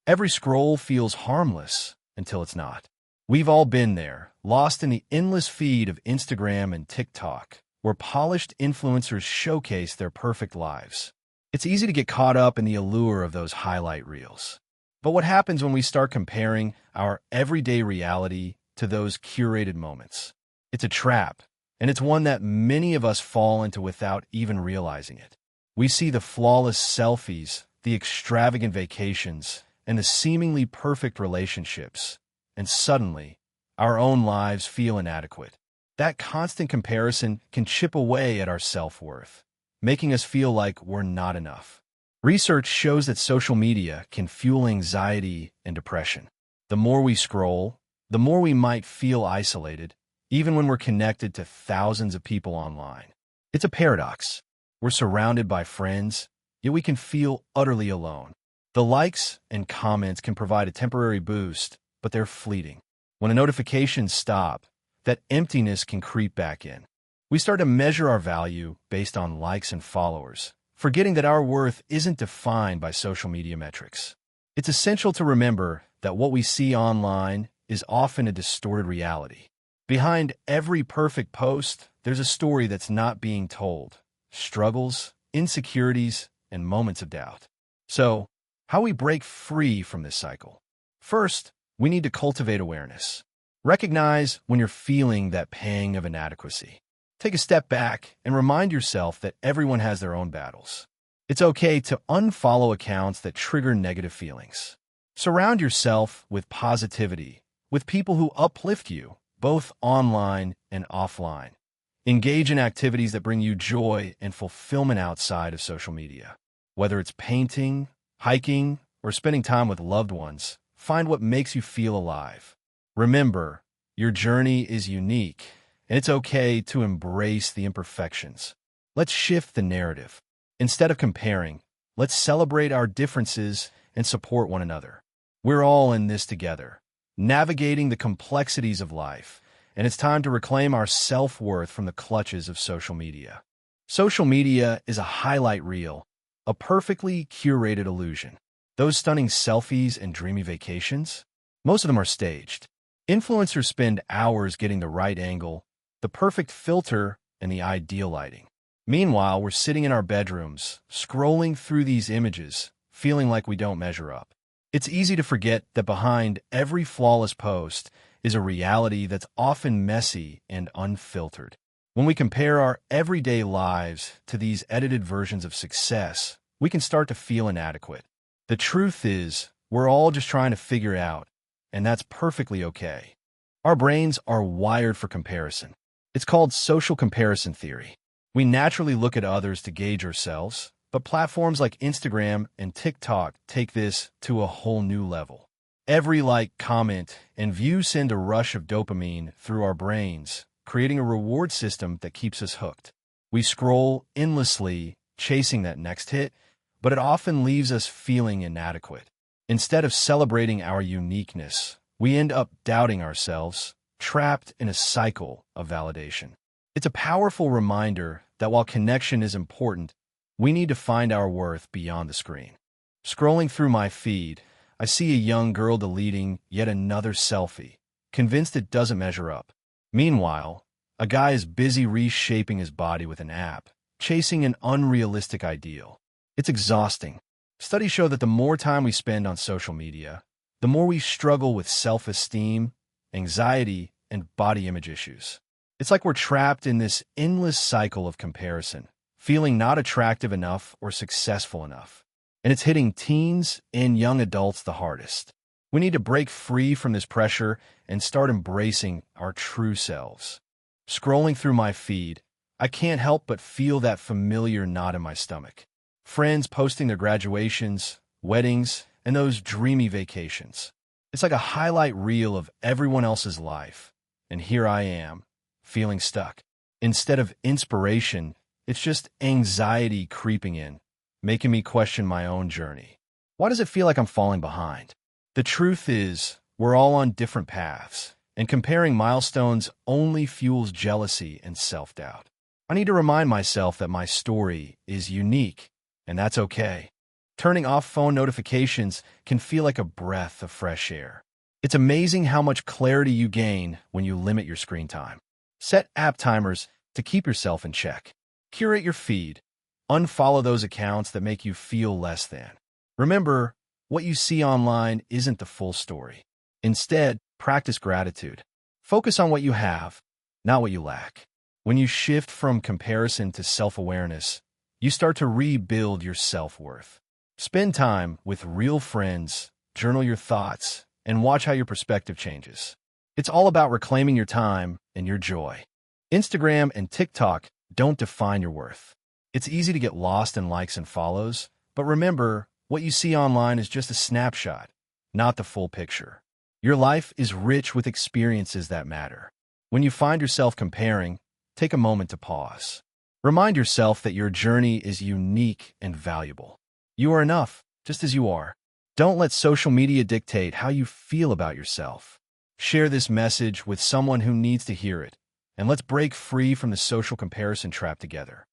Every scroll feels harmless until it's not. We've all been there, lost in the endless feed of Instagram and TikTok, where polished influencers showcase their perfect lives. It's easy to get caught up in the allure of those highlight reels. But what happens when we start comparing our everyday reality to those curated moments? It's a trap, and it's one that many of us fall into without even realizing it. We see the flawless selfies, the extravagant vacations, and the seemingly perfect relationships, and suddenly, our own lives feel inadequate. That constant comparison can chip away at our self-worth, making us feel like we're not enough. Research shows that social media can fuel anxiety and depression. The more we scroll, the more we might feel isolated, even when we're connected to thousands of people online. It's a paradox. We're surrounded by friends, yet we can feel utterly alone. The likes and comments can provide a temporary boost, but they're fleeting. When a notification stops, that emptiness can creep back in. We start to measure our value based on likes and followers, forgetting that our worth isn't defined by social media metrics. It's essential to remember that what we see online is often a distorted reality. Behind every perfect post, there's a story that's not being told. Struggles, insecurities, and moments of doubt. So, how we break free from this cycle? First, we need to cultivate awareness. Recognize when you're feeling that pang of inadequacy. Take a step back and remind yourself that everyone has their own battles. It's okay to unfollow accounts that trigger negative feelings. Surround yourself with positivity, with people who uplift you, both online and offline. Engage in activities that bring you joy and fulfillment outside of social media. Whether it's painting, hiking, or spending time with loved ones, find what makes you feel alive. Remember, your journey is unique, and it's okay to embrace the imperfections. Let's shift the narrative. Instead of comparing, let's celebrate our differences and support one another. We're all in this together, navigating the complexities of life, and it's time to reclaim our self-worth from the clutches of social media. Social media is a highlight reel, a perfectly curated illusion. Those stunning selfies and dreamy vacations, most of them are staged. Influencers spend hours getting the right angle, the perfect filter, and the ideal lighting. Meanwhile, we're sitting in our bedrooms, scrolling through these images, feeling like we don't measure up. It's easy to forget that behind every flawless post is a reality that's often messy and unfiltered. When we compare our everyday lives to these edited versions of success, we can start to feel inadequate. The truth is, we're all just trying to figure it out, and that's perfectly okay. Our brains are wired for comparison. It's called social comparison theory. We naturally look at others to gauge ourselves, but platforms like Instagram and TikTok take this to a whole new level. Every like, comment, and view send a rush of dopamine through our brains, creating a reward system that keeps us hooked. We scroll endlessly, chasing that next hit, but it often leaves us feeling inadequate. Instead of celebrating our uniqueness, we end up doubting ourselves, trapped in a cycle of validation. It's a powerful reminder that while connection is important, we need to find our worth beyond the screen. Scrolling through my feed, I see a young girl deleting yet another selfie, convinced it doesn't measure up. Meanwhile, a guy is busy reshaping his body with an app, chasing an unrealistic ideal. It's exhausting. Studies show that the more time we spend on social media, the more we struggle with self-esteem, anxiety, and body image issues. It's like we're trapped in this endless cycle of comparison, feeling not attractive enough or successful enough. And it's hitting teens and young adults the hardest. We need to break free from this pressure and start embracing our true selves. Scrolling through my feed, I can't help but feel that familiar knot in my stomach. Friends posting their graduations, weddings, and those dreamy vacations. It's like a highlight reel of everyone else's life. And here I am, feeling stuck. Instead of inspiration, it's just anxiety creeping in, making me question my own journey. Why does it feel like I'm falling behind? The truth is, we're all on different paths, and comparing milestones only fuels jealousy and self-doubt. I need to remind myself that my story is unique, and that's okay. Turning off phone notifications can feel like a breath of fresh air. It's amazing how much clarity you gain when you limit your screen time. Set app timers to keep yourself in check. Curate your feed. Unfollow those accounts that make you feel less than. Remember, what you see online isn't the full story. Instead, practice gratitude. Focus on what you have, not what you lack. When you shift from comparison to self-awareness, you start to rebuild your self-worth. Spend time with real friends, journal your thoughts, and watch how your perspective changes. It's all about reclaiming your time and your joy. Instagram and TikTok don't define your worth. It's easy to get lost in likes and follows, but remember, what you see online is just a snapshot, not the full picture. Your life is rich with experiences that matter. When you find yourself comparing, take a moment to pause. Remind yourself that your journey is unique and valuable. You are enough, just as you are. Don't let social media dictate how you feel about yourself. Share this message with someone who needs to hear it, and let's break free from the social comparison trap together.